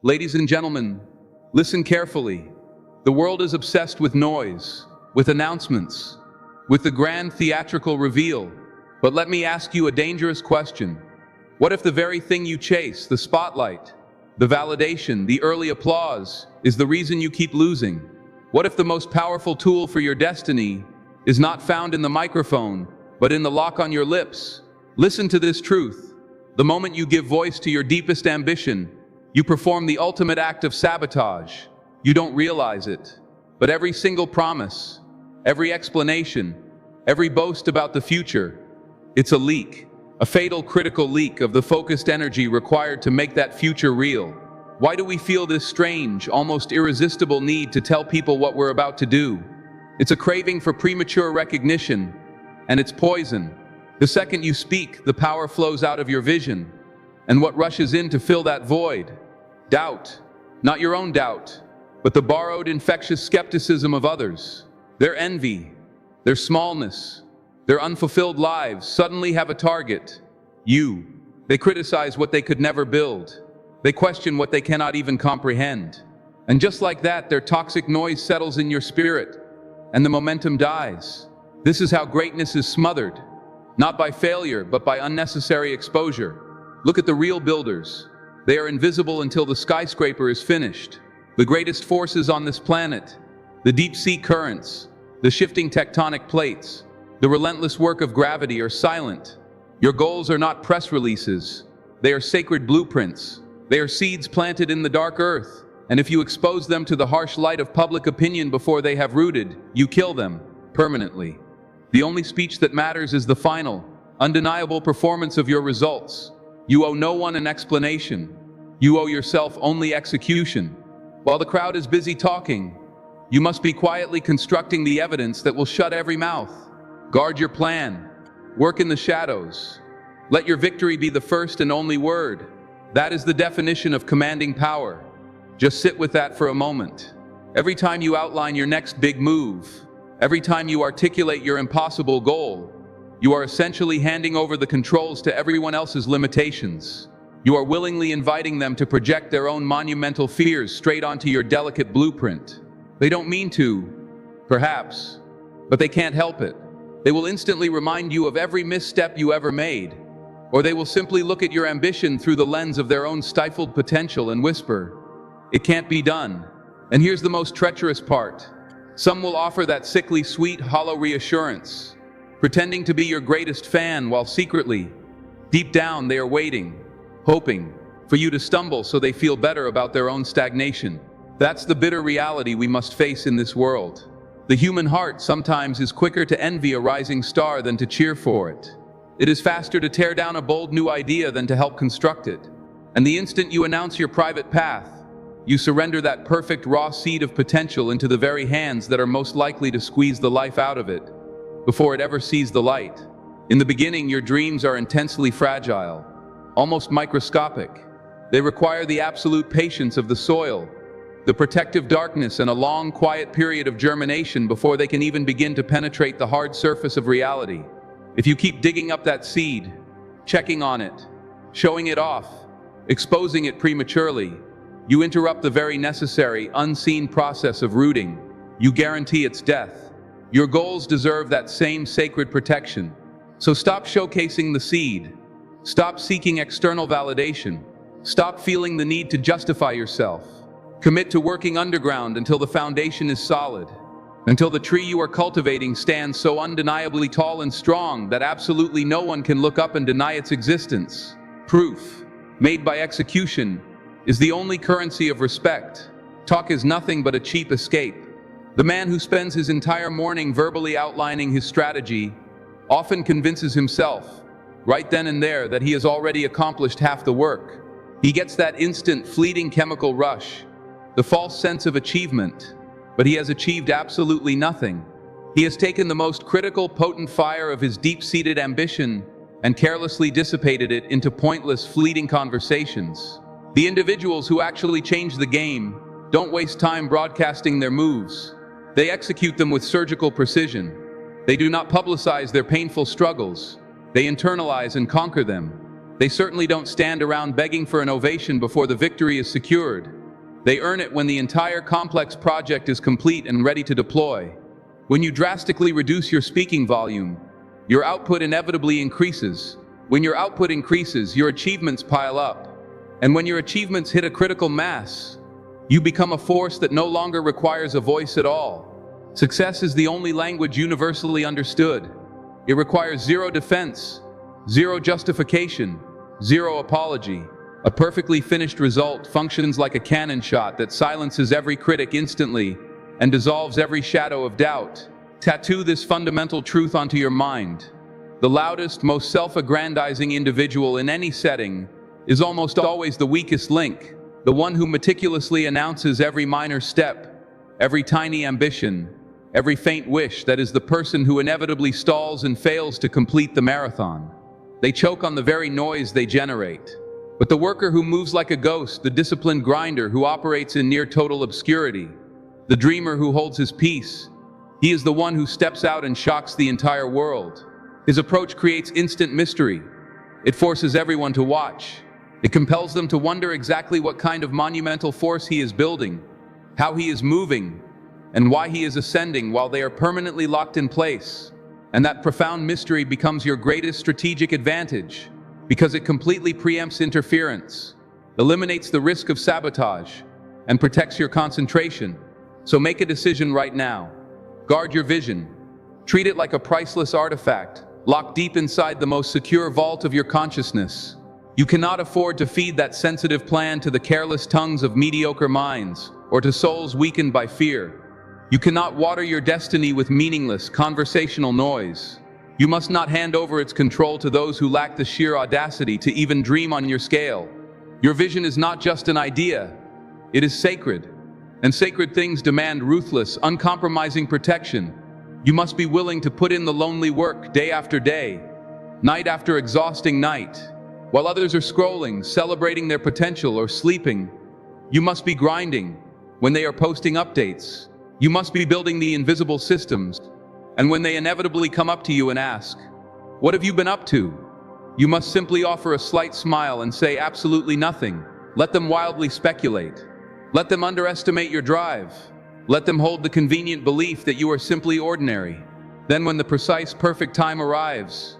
Ladies and gentlemen, listen carefully. The world is obsessed with noise, with announcements, with the grand theatrical reveal. But let me ask you a dangerous question. What if the very thing you chase, the spotlight, the validation, the early applause, is the reason you keep losing? What if the most powerful tool for your destiny is not found in the microphone, but in the lock on your lips? Listen to this truth. The moment you give voice to your deepest ambition, you perform the ultimate act of sabotage. You don't realize it, but every single promise, every explanation, every boast about the future, it's a leak, a fatal critical leak of the focused energy required to make that future real. Why do we feel this strange, almost irresistible need to tell people what we're about to do? It's a craving for premature recognition, and it's poison. The second you speak, the power flows out of your vision. And what rushes in to fill that void? Doubt. Not your own doubt, but the borrowed infectious skepticism of others. Their envy, their smallness, their unfulfilled lives suddenly have a target. You. They criticize what they could never build. They question what they cannot even comprehend. And just like that, their toxic noise settles in your spirit, and the momentum dies. This is how greatness is smothered. Not by failure, but by unnecessary exposure. Look at the real builders. They are invisible until the skyscraper is finished. The greatest forces on this planet, the deep-sea currents, the shifting tectonic plates, the relentless work of gravity are silent. Your goals are not press releases. They are sacred blueprints. They are seeds planted in the dark earth. And if you expose them to the harsh light of public opinion before they have rooted, you kill them permanently. The only speech that matters is the final, undeniable performance of your results. You owe no one an explanation. You owe yourself only execution. While the crowd is busy talking, you must be quietly constructing the evidence that will shut every mouth. Guard your plan. Work in the shadows. Let your victory be the first and only word. That is the definition of commanding power. Just sit with that for a moment. Every time you outline your next big move, every time you articulate your impossible goal, you are essentially handing over the controls to everyone else's limitations. You are willingly inviting them to project their own monumental fears straight onto your delicate blueprint. They don't mean to, perhaps, but they can't help it. They will instantly remind you of every misstep you ever made, or they will simply look at your ambition through the lens of their own stifled potential and whisper, "It can't be done." And here's the most treacherous part. Some will offer that sickly sweet, hollow reassurance, pretending to be your greatest fan while secretly, deep down, they are waiting, hoping for you to stumble so they feel better about their own stagnation. That's the bitter reality we must face in this world. The human heart sometimes is quicker to envy a rising star than to cheer for it. It is faster to tear down a bold new idea than to help construct it. And the instant you announce your private path, you surrender that perfect raw seed of potential into the very hands that are most likely to squeeze the life out of it before it ever sees the light. In the beginning, your dreams are intensely fragile, almost microscopic. They require the absolute patience of the soil, the protective darkness, and a long, quiet period of germination before they can even begin to penetrate the hard surface of reality. If you keep digging up that seed, checking on it, showing it off, exposing it prematurely, you interrupt the very necessary, unseen process of rooting. You guarantee its death. Your goals deserve that same sacred protection. So stop showcasing the seed. Stop seeking external validation. Stop feeling the need to justify yourself. Commit to working underground until the foundation is solid, until the tree you are cultivating stands so undeniably tall and strong that absolutely no one can look up and deny its existence. Proof, made by execution, is the only currency of respect. Talk is nothing but a cheap escape. The man who spends his entire morning verbally outlining his strategy often convinces himself, right then and there, that he has already accomplished half the work. He gets that instant, fleeting chemical rush, the false sense of achievement, but he has achieved absolutely nothing. He has taken the most critical, potent fire of his deep-seated ambition and carelessly dissipated it into pointless, fleeting conversations. The individuals who actually change the game don't waste time broadcasting their moves. They execute them with surgical precision. They do not publicize their painful struggles. They internalize and conquer them. They certainly don't stand around begging for an ovation before the victory is secured. They earn it when the entire complex project is complete and ready to deploy. When you drastically reduce your speaking volume, your output inevitably increases. When your output increases, your achievements pile up. And when your achievements hit a critical mass, you become a force that no longer requires a voice at all. Success is the only language universally understood. It requires zero defense, zero justification, zero apology. A perfectly finished result functions like a cannon shot that silences every critic instantly and dissolves every shadow of doubt. Tattoo this fundamental truth onto your mind. The loudest, most self-aggrandizing individual in any setting is almost always the weakest link, the one who meticulously announces every minor step, every tiny ambition, every faint wish. That is the person who inevitably stalls and fails to complete the marathon. They choke on the very noise they generate. But the worker who moves like a ghost, the disciplined grinder who operates in near total obscurity, the dreamer who holds his peace, he is the one who steps out and shocks the entire world. His approach creates instant mystery. It forces everyone to watch. It compels them to wonder exactly what kind of monumental force he is building, how he is moving, and why he is ascending while they are permanently locked in place. And that profound mystery becomes your greatest strategic advantage, because it completely preempts interference, eliminates the risk of sabotage, and protects your concentration. So make a decision right now. Guard your vision. Treat it like a priceless artifact, locked deep inside the most secure vault of your consciousness. You cannot afford to feed that sensitive plan to the careless tongues of mediocre minds, or to souls weakened by fear. You cannot water your destiny with meaningless, conversational noise. You must not hand over its control to those who lack the sheer audacity to even dream on your scale. Your vision is not just an idea, it is sacred. And sacred things demand ruthless, uncompromising protection. You must be willing to put in the lonely work day after day, night after exhausting night. While others are scrolling, celebrating their potential, or sleeping, you must be grinding. When they are posting updates, you must be building the invisible systems. And when they inevitably come up to you and ask, "What have you been up to?" you must simply offer a slight smile and say absolutely nothing. Let them wildly speculate. Let them underestimate your drive. Let them hold the convenient belief that you are simply ordinary. Then when the precise, perfect time arrives,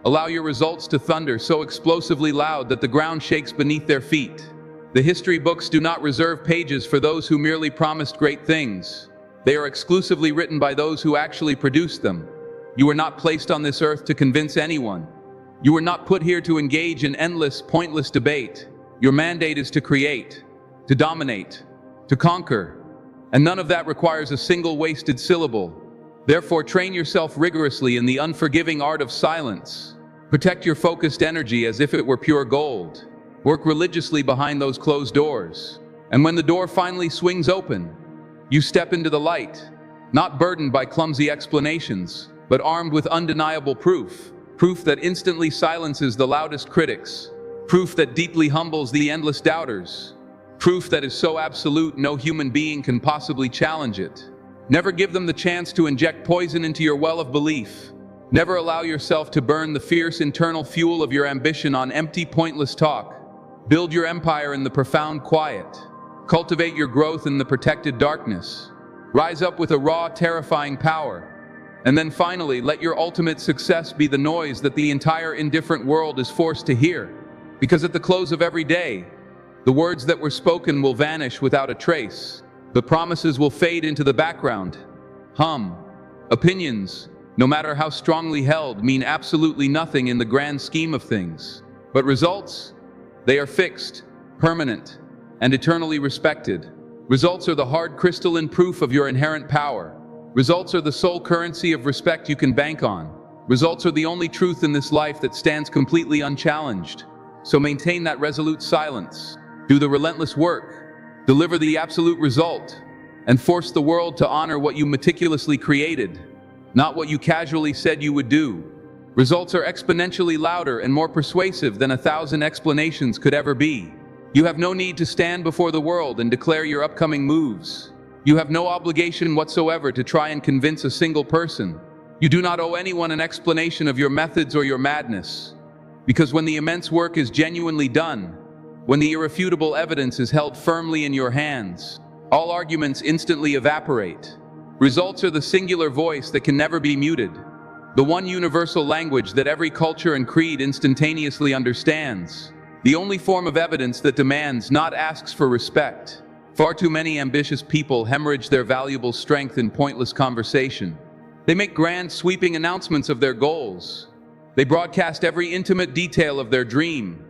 allow your results to thunder so explosively loud that the ground shakes beneath their feet. The history books do not reserve pages for those who merely promised great things. They are exclusively written by those who actually produced them. You were not placed on this earth to convince anyone. You were not put here to engage in endless, pointless debate. Your mandate is to create, to dominate, to conquer. And none of that requires a single wasted syllable. Therefore, train yourself rigorously in the unforgiving art of silence. Protect your focused energy as if it were pure gold. Work religiously behind those closed doors. And when the door finally swings open, you step into the light, not burdened by clumsy explanations, but armed with undeniable proof. Proof that instantly silences the loudest critics. Proof that deeply humbles the endless doubters. Proof that is so absolute no human being can possibly challenge it. Never give them the chance to inject poison into your well of belief. Never allow yourself to burn the fierce internal fuel of your ambition on empty, pointless talk. Build your empire in the profound quiet. Cultivate your growth in the protected darkness. Rise up with a raw, terrifying power. And then finally, let your ultimate success be the noise that the entire indifferent world is forced to hear. Because at the close of every day, the words that were spoken will vanish without a trace. The promises will fade into the background. Opinions, no matter how strongly held, mean absolutely nothing in the grand scheme of things. But results? They are fixed, permanent, and eternally respected. Results are the hard crystalline proof of your inherent power. Results are the sole currency of respect you can bank on. Results are the only truth in this life that stands completely unchallenged. So maintain that resolute silence. Do the relentless work. Deliver the absolute result. And force the world to honor what you meticulously created, not what you casually said you would do. Results are exponentially louder and more persuasive than 1,000 explanations could ever be. You have no need to stand before the world and declare your upcoming moves. You have no obligation whatsoever to try and convince a single person. You do not owe anyone an explanation of your methods or your madness. Because when the immense work is genuinely done, when the irrefutable evidence is held firmly in your hands, all arguments instantly evaporate. Results are the singular voice that can never be muted, the one universal language that every culture and creed instantaneously understands, the only form of evidence that demands, not asks for respect. Far too many ambitious people hemorrhage their valuable strength in pointless conversation. They make grand, sweeping announcements of their goals. They broadcast every intimate detail of their dream.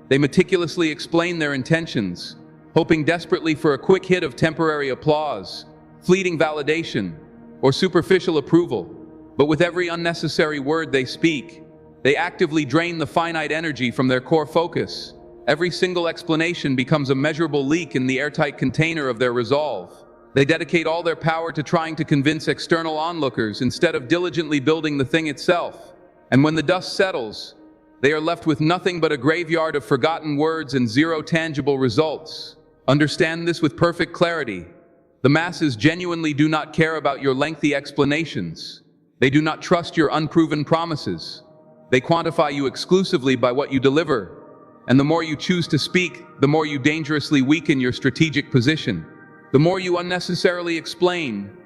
They meticulously explain their intentions, hoping desperately for a quick hit of temporary applause, fleeting validation, or superficial approval. But with every unnecessary word they speak, they actively drain the finite energy from their core focus. Every single explanation becomes a measurable leak in the airtight container of their resolve. They dedicate all their power to trying to convince external onlookers instead of diligently building the thing itself. And when the dust settles, they are left with nothing but a graveyard of forgotten words and zero tangible results. Understand this with perfect clarity. The masses genuinely do not care about your lengthy explanations. They do not trust your unproven promises. They quantify you exclusively by what you deliver. And the more you choose to speak, the more you dangerously weaken your strategic position. The more you unnecessarily explain,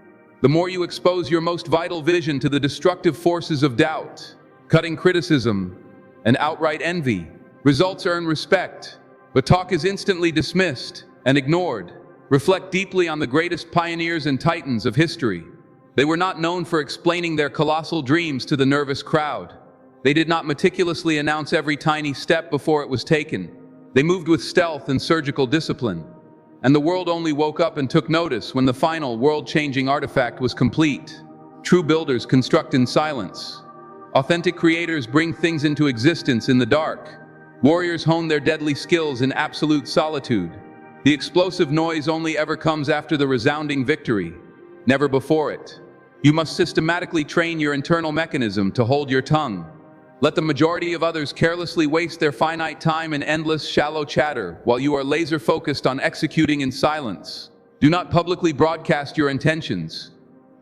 the more you expose your most vital vision to the destructive forces of doubt, cutting criticism, and outright envy. Results earn respect, but talk is instantly dismissed and ignored. Reflect deeply on the greatest pioneers and titans of history. They were not known for explaining their colossal dreams to the nervous crowd. They did not meticulously announce every tiny step before it was taken. They moved with stealth and surgical discipline. And the world only woke up and took notice when the final world-changing artifact was complete. True builders construct in silence. Authentic creators bring things into existence in the dark. Warriors hone their deadly skills in absolute solitude. The explosive noise only ever comes after the resounding victory, never before it. You must systematically train your internal mechanism to hold your tongue. Let the majority of others carelessly waste their finite time in endless, shallow chatter while you are laser-focused on executing in silence. Do not publicly broadcast your intentions.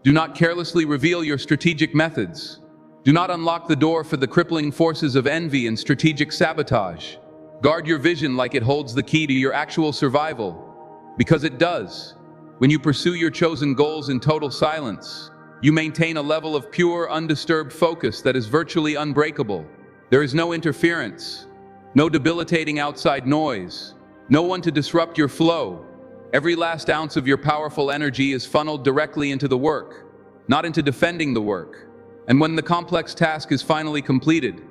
Do not carelessly reveal your strategic methods. Do not unlock the door for the crippling forces of envy and strategic sabotage. Guard your vision like it holds the key to your actual survival, because it does. When you pursue your chosen goals in total silence, you maintain a level of pure, undisturbed focus that is virtually unbreakable. There is no interference, no debilitating outside noise, no one to disrupt your flow. Every last ounce of your powerful energy is funneled directly into the work, not into defending the work. And when the complex task is finally completed,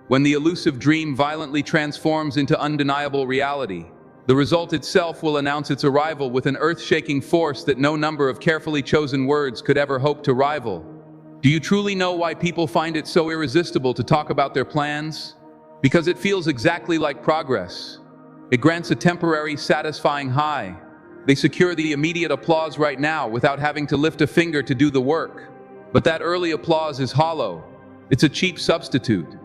when the elusive dream violently transforms into undeniable reality, the result itself will announce its arrival with an earth-shaking force that no number of carefully chosen words could ever hope to rival. Do you truly know why people find it so irresistible to talk about their plans? Because it feels exactly like progress. It grants a temporary, satisfying high. They secure the immediate applause right now without having to lift a finger to do the work. But that early applause is hollow. It's a cheap substitute.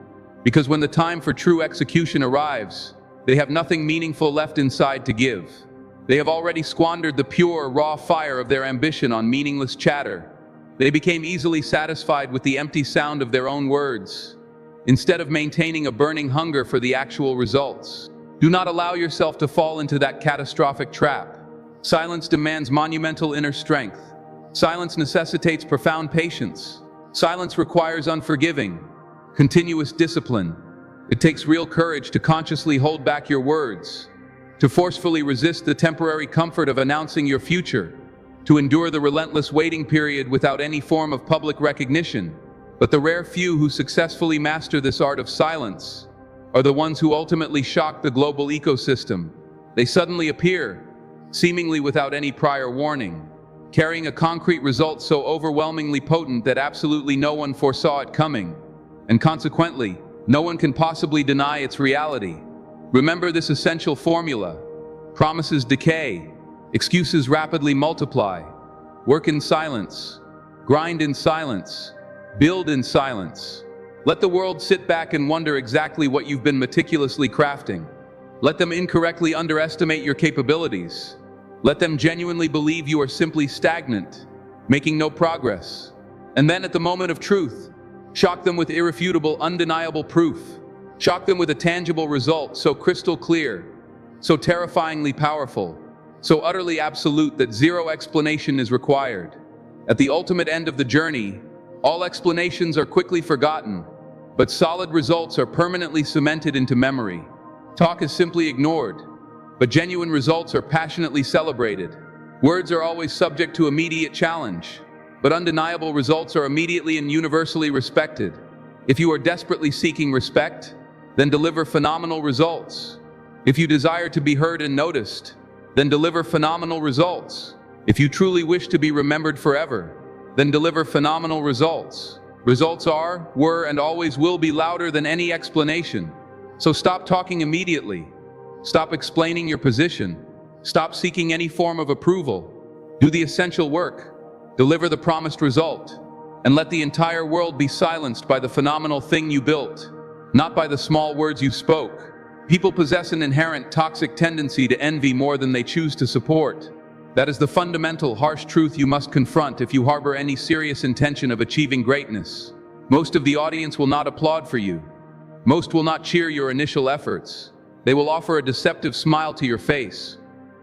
Because when the time for true execution arrives, they have nothing meaningful left inside to give. They have already squandered the pure, raw fire of their ambition on meaningless chatter. They became easily satisfied with the empty sound of their own words, instead of maintaining a burning hunger for the actual results. Do not allow yourself to fall into that catastrophic trap. Silence demands monumental inner strength. Silence necessitates profound patience. Silence requires unforgiving, continuous discipline. It takes real courage to consciously hold back your words, to forcefully resist the temporary comfort of announcing your future, to endure the relentless waiting period without any form of public recognition. But the rare few who successfully master this art of silence are the ones who ultimately shock the global ecosystem. They suddenly appear, seemingly without any prior warning, carrying a concrete result so overwhelmingly potent that absolutely no one foresaw it coming. And consequently, no one can possibly deny its reality. Remember this essential formula. Promises decay, excuses rapidly multiply. Work in silence, grind in silence, build in silence. Let the world sit back and wonder exactly what you've been meticulously crafting. Let them incorrectly underestimate your capabilities. Let them genuinely believe you are simply stagnant, making no progress. And then at the moment of truth, shock them with irrefutable, undeniable proof. Shock them with a tangible result so crystal clear, so terrifyingly powerful, so utterly absolute that zero explanation is required. At the ultimate end of the journey, all explanations are quickly forgotten, but solid results are permanently cemented into memory. Talk is simply ignored, but genuine results are passionately celebrated. Words are always subject to immediate challenge, but undeniable results are immediately and universally respected. If you are desperately seeking respect, then deliver phenomenal results. If you desire to be heard and noticed, then deliver phenomenal results. If you truly wish to be remembered forever, then deliver phenomenal results. Results are, were, and always will be louder than any explanation. So stop talking immediately. Stop explaining your position. Stop seeking any form of approval. Do the essential work. Deliver the promised result. And let the entire world be silenced by the phenomenal thing you built, not by the small words you spoke. People possess an inherent toxic tendency to envy more than they choose to support. That is the fundamental, harsh truth you must confront if you harbor any serious intention of achieving greatness. Most of the audience will not applaud for you. Most will not cheer your initial efforts. They will offer a deceptive smile to your face,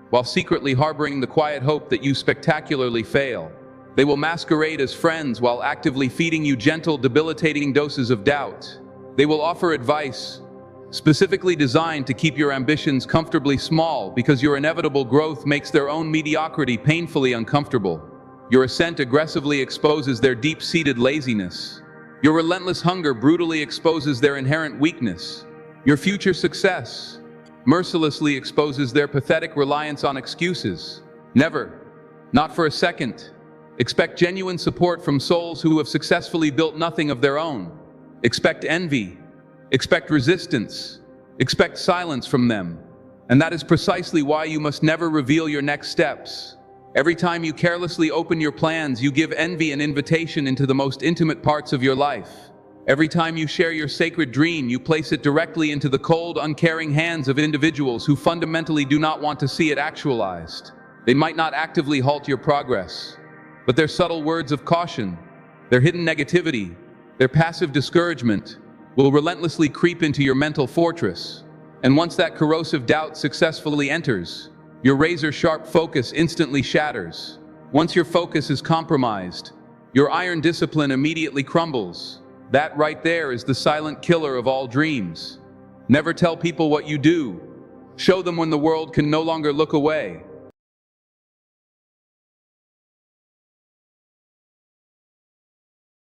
while secretly harboring the quiet hope that you spectacularly fail. They will masquerade as friends while actively feeding you gentle, debilitating doses of doubt. They will offer advice, specifically designed to keep your ambitions comfortably small because your inevitable growth makes their own mediocrity painfully uncomfortable. Your ascent aggressively exposes their deep-seated laziness. Your relentless hunger brutally exposes their inherent weakness. Your future success mercilessly exposes their pathetic reliance on excuses. Never, not for a second, expect genuine support from souls who have successfully built nothing of their own. Expect envy. Expect resistance. Expect silence from them. And that is precisely why you must never reveal your next steps. Every time you carelessly open your plans, you give envy an invitation into the most intimate parts of your life. Every time you share your sacred dream, you place it directly into the cold, uncaring hands of individuals who fundamentally do not want to see it actualized. They might not actively halt your progress, but their subtle words of caution, their hidden negativity, their passive discouragement will relentlessly creep into your mental fortress. And once that corrosive doubt successfully enters, your razor-sharp focus instantly shatters. Once your focus is compromised, your iron discipline immediately crumbles. That right there is the silent killer of all dreams. Never tell people what you do. Show them when the world can no longer look away.